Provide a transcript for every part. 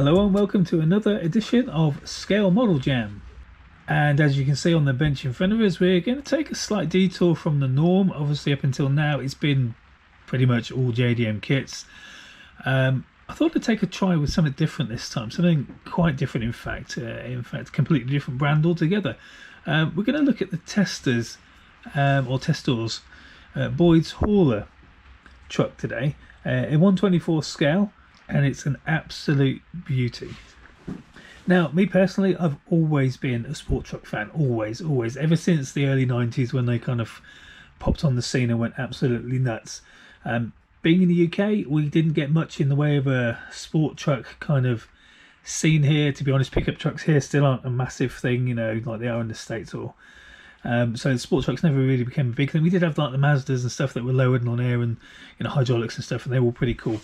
Hello and welcome to another edition of Scale Model Jam. And as you can see on the bench in front of us, we're going to take a slight detour from the norm. Obviously up until now it's been pretty much all JDM kits. I thought I'd take a try with something different this time, something quite different in fact completely different brand altogether. We're going to look at the Testors, or Testors, Boyds Hauler truck today, in 1/24 scale. And it's an absolute beauty. Now, me personally, I've always been a sport truck fan, always, ever since the early 90s when they kind of popped on the scene and went absolutely nuts. Being in the UK, we didn't get much in the way of a sport truck kind of scene here. To be honest, pickup trucks here still aren't a massive thing, you know, like they are in the States. Or so sport trucks never really became a big thing. We did have like the Mazdas and stuff that were lowered and on air and, you know, hydraulics and stuff, and they were all pretty cool.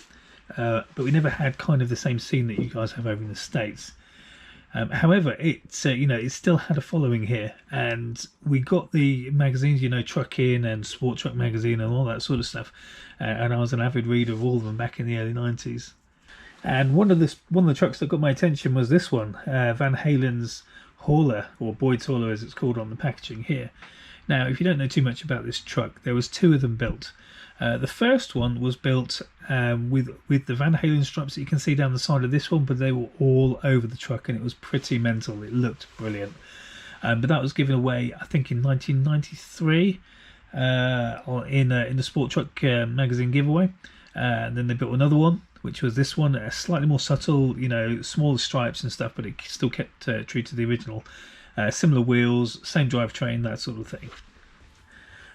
But we never had kind of the same scene that you guys have over in the States. However, it's it still had a following here, and we got the magazines, you know, Truck In and Sport Truck Magazine and all that sort of stuff. And I was an avid reader of all of them back in the early 90s. And one of the trucks that got my attention was this one, Van Halen's Hauler, or Boyds Hauler as it's called on the packaging here. Now, if you don't know too much about this truck, there was two of them built. The first one was built with the Van Halen stripes that you can see down the side of this one, but they were all over the truck and it was pretty mental. It looked brilliant. But that was given away, I think, in 1993 in the Sport Truck magazine giveaway. And then they built another one, which was this one, slightly more subtle, you know, smaller stripes and stuff, but it still kept true to the original. Similar wheels, same drivetrain, that sort of thing.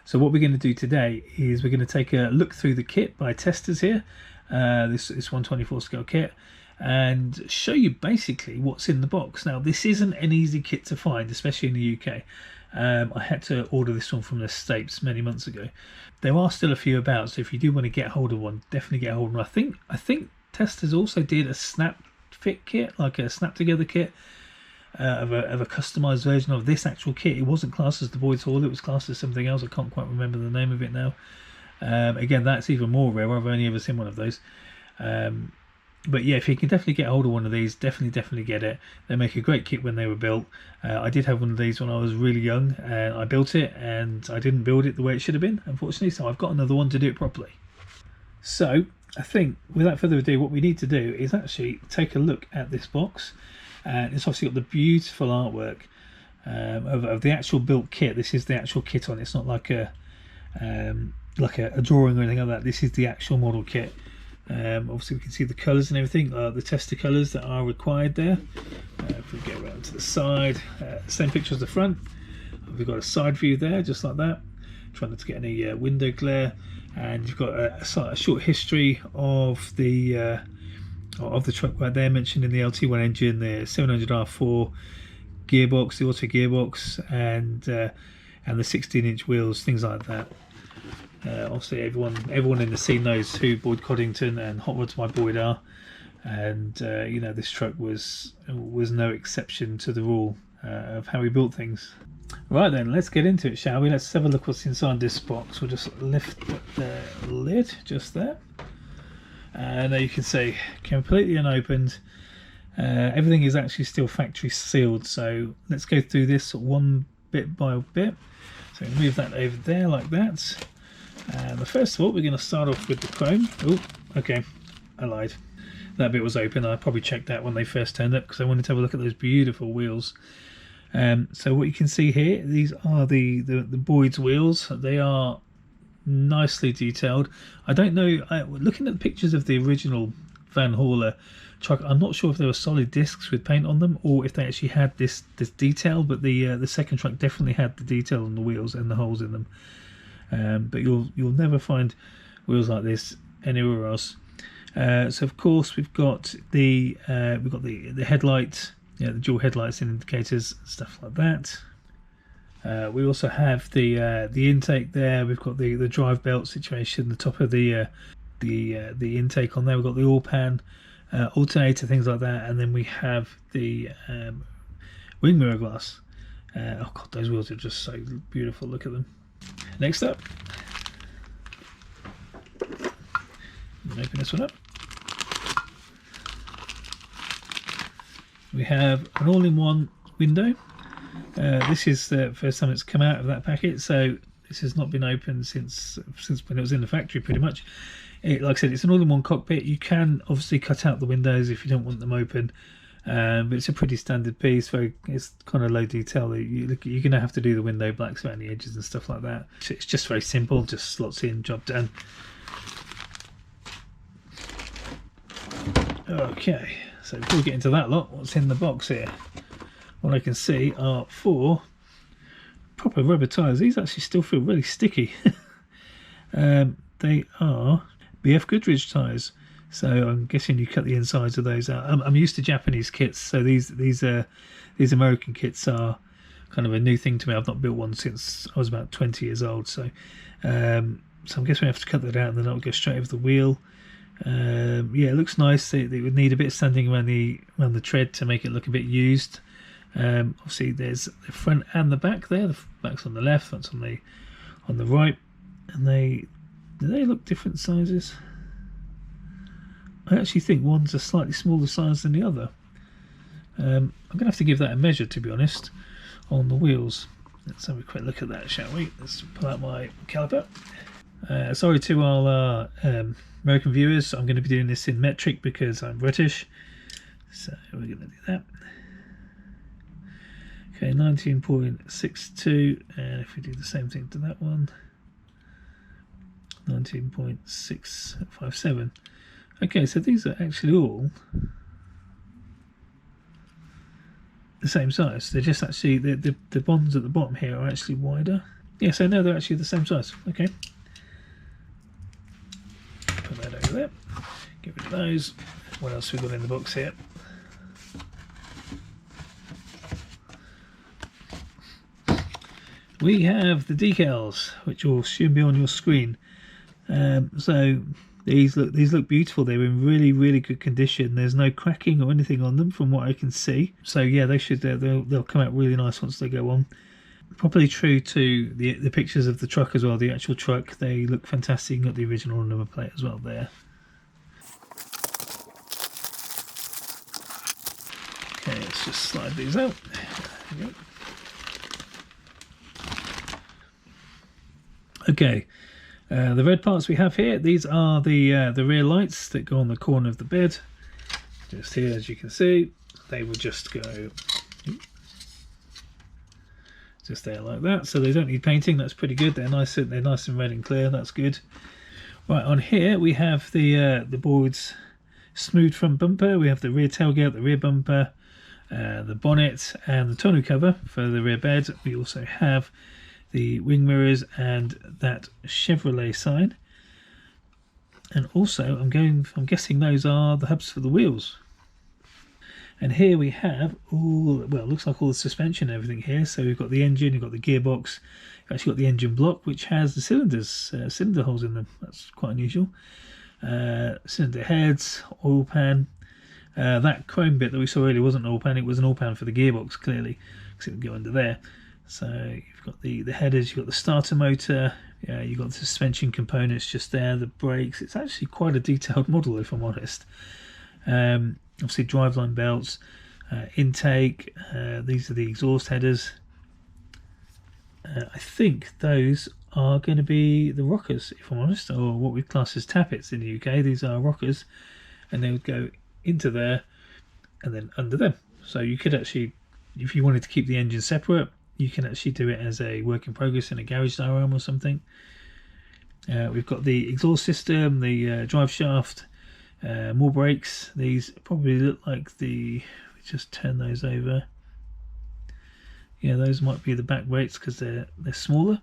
So what we're going to do today is we're going to take a look through the kit by Testors here, this 1/24 scale kit, and show you basically what's in the box. Now, this isn't an easy kit to find, especially in the UK. I had to order this one from the States many months ago. There are still a few about, so if you do want to get hold of one, definitely get hold of one. I think Testors also did a snap fit kit, like a snap together kit. Of a customized version of this actual kit. It wasn't classed as the Boyds Hauler, it was classed as something else. I can't quite remember the name of it now. Again, that's even more rare. I've only ever seen one of those. But yeah, if you can definitely get hold of one of these, definitely get it. They make a great kit when they were built. I did have one of these when I was really young, and I built it, and I didn't build it the way it should have been, unfortunately, so I've got another one to do it properly. So I think without further ado, what we need to do is actually take a look at this box. And it's obviously got the beautiful artwork of the actual built kit. This is the actual kit on it. It's not like a drawing or anything like that. This is the actual model kit. Obviously we can see the colours and everything, the tester colours that are required there. If we get around to the side, same picture as the front. We've got a side view there, just like that. Trying not to get any window glare. And you've got a short history of the truck right there, mentioned in the LT1 engine, the 700R4 gearbox, the auto gearbox, and the 16-inch wheels, things like that. Obviously, everyone in the scene knows who Boyd Coddington and Hot Rods My Boyd are, and you know, this truck was no exception to the rule of how we built things. Right then, let's get into it, shall we? Let's have a look what's inside this box. We'll just lift the lid just there. There you can see, completely unopened. Everything is actually still factory sealed, so let's go through this one bit by bit. So move that over there like that. But first of all, we're going to start off with the chrome. Oh, okay, I lied. That bit was open. I probably checked that when they first turned up because I wanted to have a look at those beautiful wheels. So what you can see here, these are the Boyds wheels. They are nicely detailed. I don't know, looking at the pictures of the original Van Hauler truck, I'm not sure if they were solid discs with paint on them or if they actually had this detail, but the second truck definitely had the detail on the wheels and the holes in them. But you'll never find wheels like this anywhere else. So of course we've got the headlight, yeah, the dual headlights and indicators, stuff like that. We also have the intake there. We've got the drive belt situation, the top of the intake on there. We've got the oil pan, alternator, things like that, and then we have the wing mirror glass. Oh god, those wheels are just so beautiful. Look at them. Next up, open this one up. We have an all-in-one window. This is the first time it's come out of that packet, so this has not been opened since when it was in the factory pretty much. Like I said, it's an all-in-one cockpit. You can obviously cut out the windows if you don't want them open, but it's a pretty standard piece. It's kind of low detail. You're going to have to do the window blacks around the edges and stuff like that. So it's just very simple, just slots in, job done. Okay, so before we get into that lot, what's in the box here? What I can see are 4 proper rubber tyres. These actually still feel really sticky. They are BF Goodrich tyres, so I'm guessing you cut the insides of those out. I'm used to Japanese kits, so these American kits are kind of a new thing to me. I've not built one since I was about 20 years old, so I'm guessing we have to cut that out and then I'll go straight over the wheel. Yeah, it looks nice. It would need a bit of sanding around the tread to make it look a bit used. Obviously there's the front and the back there. The back's on the left, front's on the right, and they look different sizes. I actually think one's a slightly smaller size than the other. I'm gonna have to give that a measure, to be honest, on the wheels. Let's have a quick look at that, shall we? Let's pull out my caliper. Sorry to all our American viewers, I'm going to be doing this in metric because I'm British, so we're going to do that. Okay, 19.62, and if we do the same thing to that one, 19.657. Okay, so these are actually all the same size. They're just actually, the bonds at the bottom here are actually wider. Yeah, so no, they're actually the same size. Okay. Put that over there. Get rid of those. What else have we got in the box here? We have the decals, which will soon be on your screen. So these look beautiful. They're in really good condition. There's no cracking or anything on them from what I can see. So yeah, they should they'll come out really nice once they go on. Probably true to the pictures of the truck as well. The actual truck, they look fantastic. You've got the original number plate as well there. Okay, let's just slide these out. There we go. Okay, the red parts we have here, these are the rear lights that go on the corner of the bed. Just here, as you can see, they will just go just there like that, so they don't need painting. That's pretty good. They're nice and red and clear. That's good. Right, on here we have the Boyds smooth front bumper. We have the rear tailgate, the rear bumper, the bonnet, and the tonneau cover for the rear bed. We also have the wing mirrors and that Chevrolet sign. And also, I'm guessing those are the hubs for the wheels. And here we have all, well, it looks like all the suspension and everything here. So we've got the engine, you've got the gearbox, you've actually got the engine block, which has the cylinder holes in them. That's quite unusual. Cylinder heads, oil pan. That chrome bit that we saw earlier wasn't an oil pan, it was an oil pan for the gearbox, clearly, because it would go under there. So you've got the headers, you've got the starter motor, you've got the suspension components just there, the brakes. It's actually quite a detailed model, if I'm honest. Obviously driveline belts, intake, these are the exhaust headers. I think those are going to be the rockers, if I'm honest, or what we class as tappets in the UK. These are rockers, and they would go into there and then under them. So you could actually, if you wanted to keep the engine separate, you can actually do it as a work in progress in a garage diorama or something. We've got the exhaust system, the drive shaft, more brakes. These probably look like we just turn those over. Yeah, those might be the back brakes because they're smaller.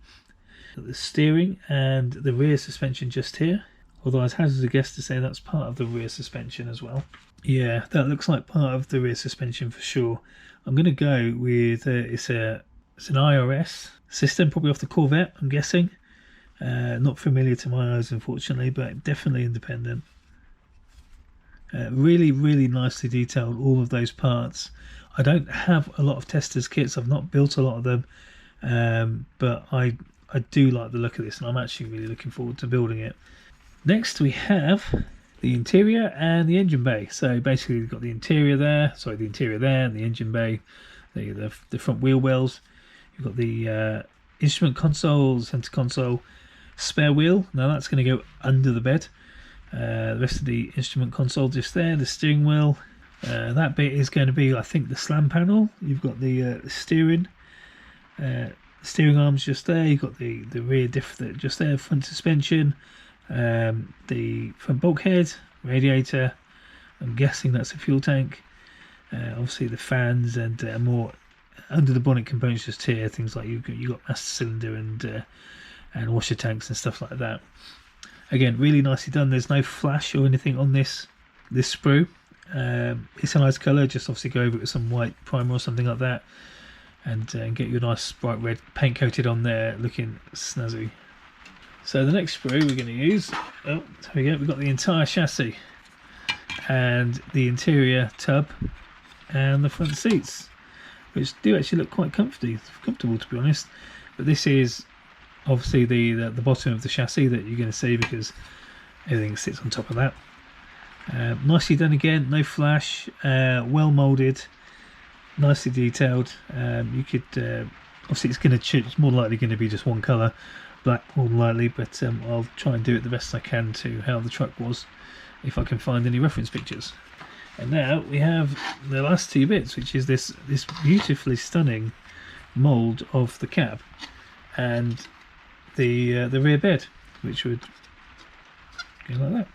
Got the steering and the rear suspension just here. Although I'd hazard a guess to say that's part of the rear suspension as well. Yeah, that looks like part of the rear suspension for sure. I'm going to go with it's an IRS system, probably off the Corvette, I'm guessing. Not familiar to my eyes, unfortunately, but definitely independent. Really nicely detailed, all of those parts. I don't have a lot of Testors kits. I've not built a lot of them, but I do like the look of this, and I'm actually really looking forward to building it. Next we have the interior and the engine bay. So basically you've got the interior there, and the engine bay, the front wheel wells. You've got the instrument console, center console, spare wheel. Now that's going to go under the bed. The rest of the instrument console just there, the steering wheel. That bit is going to be, I think, the slam panel. You've got the steering arms just there. You've got the rear diff just there, front suspension, the front bulkhead, radiator. I'm guessing that's a fuel tank. Obviously the fans and more under the bonnet components just here. Things like you got master cylinder and washer tanks and stuff like that. Again, really nicely done. There's no flash or anything on this sprue. It's a nice colour. Just obviously go over it with some white primer or something like that, and get your nice bright red paint coated on there, looking snazzy. So the next sprue we're going to use, there we go. We've got the entire chassis and the interior tub and the front seats, which do actually look quite comfortable to be honest. But this is obviously the bottom of the chassis that you're going to see, because everything sits on top of that. Nicely done again, no flash, well moulded, nicely detailed. You could obviously it's more likely going to be just one colour, black more than likely, but I'll try and do it the best I can to how the truck was, if I can find any reference pictures. And now we have the last two bits, which is this beautifully stunning mould of the cab and the rear bed, which would go like that.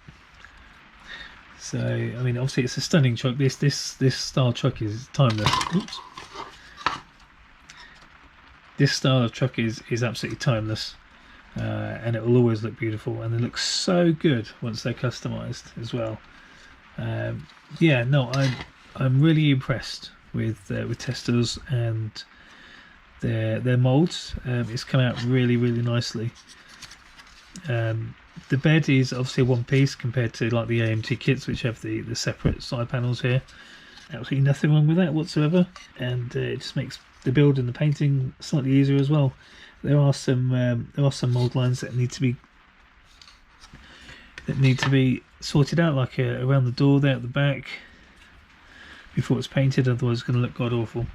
So I mean, obviously it's a stunning truck. This style truck is timeless. Oops. This style of truck is absolutely timeless, and it will always look beautiful, and they look so good once they're customized as well. Yeah, no, I'm really impressed with Testors and their molds. It's come out really nicely. The bed is obviously one piece compared to like the AMT kits, which have the separate side panels here. Absolutely nothing wrong with that whatsoever, and it just makes the build and the painting slightly easier as well. There are some mold lines that need to be sorted out, like around the door there at the back, before it's painted. Otherwise, it's going to look god awful.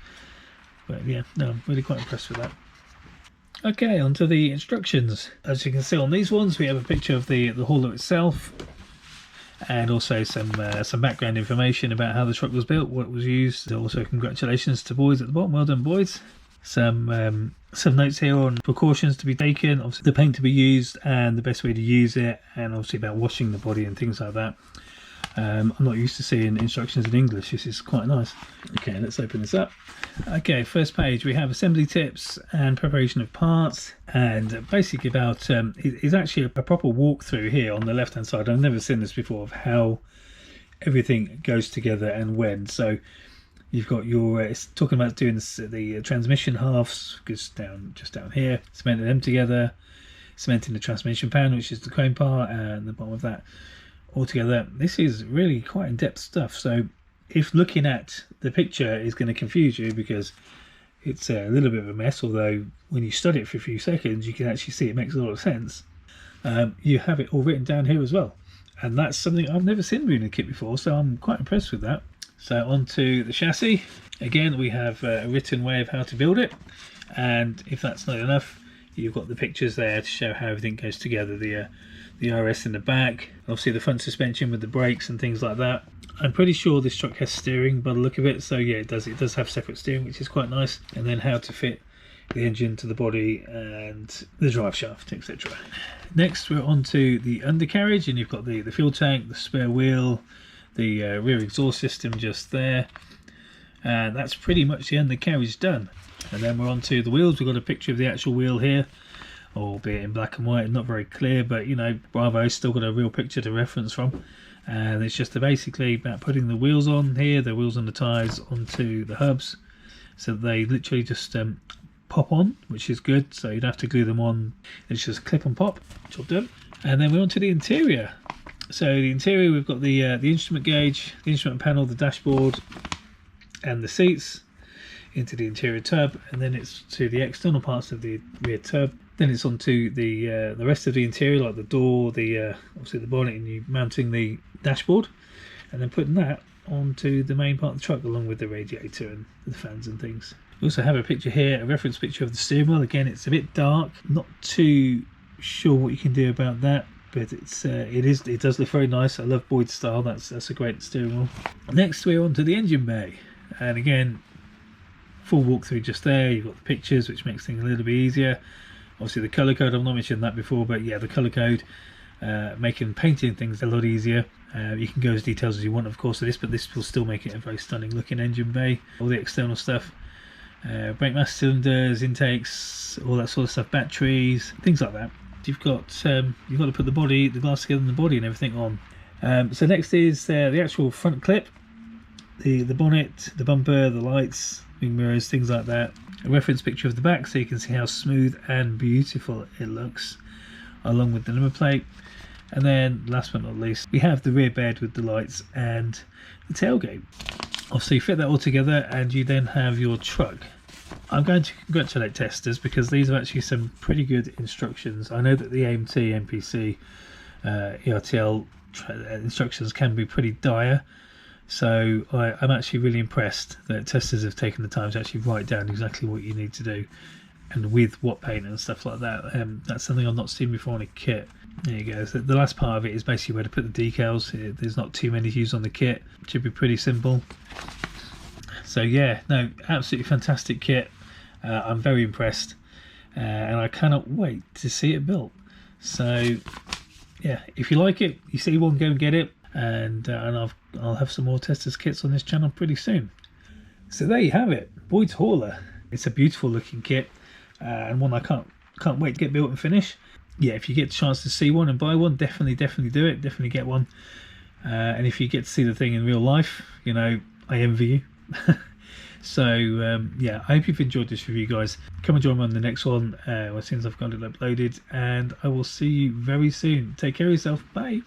But yeah, no, I'm really quite impressed with that. Okay, onto the instructions. As you can see on these ones, we have a picture of the hauler itself, and also some background information about how the truck was built, what was used. Also, congratulations to Boyds at the bottom. Well done, Boyds. Some notes here on precautions to be taken, obviously the paint to be used and the best way to use it, and obviously about washing the body and things like that. I'm not used to seeing instructions in English. This is quite nice. Okay, let's open this up. Okay, first page, we have assembly tips and preparation of parts, and basically about it's actually a proper walkthrough here on the left hand side. I've never seen this before, of how everything goes together and when. So you've got your it's talking about doing the transmission halves, just down here, cementing them together, cementing the transmission pan, which is the chrome part, and the bottom of that all together. This is really quite in-depth stuff, so if looking at the picture is going to confuse you because it's a little bit of a mess, although when you study it for a few seconds you can actually see it makes a lot of sense. You have it all written down here as well, and that's something I've never seen in a kit before, so I'm quite impressed with that. So onto the chassis. Again, we have a written way of how to build it, and if that's not enough, you've got the pictures there to show how everything goes together. The RS in the back, obviously the front suspension with the brakes and things like that. I'm pretty sure this truck has steering by the look of it, so yeah, it does have separate steering, which is quite nice. And then how to fit the engine to the body and the drive shaft, etc. Next, we're on to the undercarriage, and you've got the fuel tank, the spare wheel, the rear exhaust system just there, and that's pretty much the undercarriage done. And then we're on to the wheels. We've got a picture of the actual wheel here, albeit in black and white, not very clear, but you know, Bravo's still got a real picture to reference from. And it's just basically about putting the wheels on here, the wheels and the tyres onto the hubs, so they literally just pop on, which is good, so you don't have to glue them on. It's just clip and pop, job done. And then we're on to the interior. So the interior, we've got the instrument gauge, the instrument panel, the dashboard and the seats into the interior tub, and then it's to the external parts of the rear tub. Then it's onto the rest of the interior, like the door, the obviously the bonnet, and you mounting the dashboard, and then putting that onto the main part of the truck along with the radiator and the fans and things. We also have a picture here, a reference picture of the steering wheel. Again, it's a bit dark, not too sure what you can do about that, but it does look very nice. I love Boyd style. That's a great steering wheel. Next we're on to the engine bay, and again, full walkthrough just there. You've got the pictures, which makes things a little bit easier. Obviously the colour code, I've not mentioned that before, but yeah, the colour code making painting things a lot easier. You can go as detailed as you want, of course, with this, but this will still make it a very stunning looking engine bay. All the external stuff, brake master cylinders, intakes, all that sort of stuff, batteries, things like that. You've got to put the glass together and the body and everything on. So next is the actual front clip, the bonnet, the bumper, the lights, wing mirrors, things like that. A reference picture of the back so you can see how smooth and beautiful it looks, along with the number plate. And then last but not least, we have the rear bed with the lights and the tailgate. Obviously you fit that all together and you then have your truck. I'm going to congratulate Testors because these are actually some pretty good instructions. I know that the AMT, MPC, ERTL instructions can be pretty dire, so I'm actually really impressed that Testors have taken the time to actually write down exactly what you need to do and with what paint and stuff like that. That's something I've not seen before in a kit. There you go. So the last part of it is basically where to put the decals. There's not too many to use on the kit. It should be pretty simple. So yeah, no, absolutely fantastic kit. I'm very impressed, and I cannot wait to see it built. So yeah, if you like it, you see one, go and get it, and I'll have some more Testors kits on this channel pretty soon. So there you have it, Boyds Hauler. It's a beautiful looking kit, and one I can't wait to get built and finish. Yeah, if you get the chance to see one and buy one, definitely do it. Definitely get one. And if you get to see the thing in real life, you know, I envy you. So yeah, I hope you've enjoyed this review, guys. Come and join me on the next one as soon as I've got it uploaded, and I will see you very soon. Take care of yourself. Bye.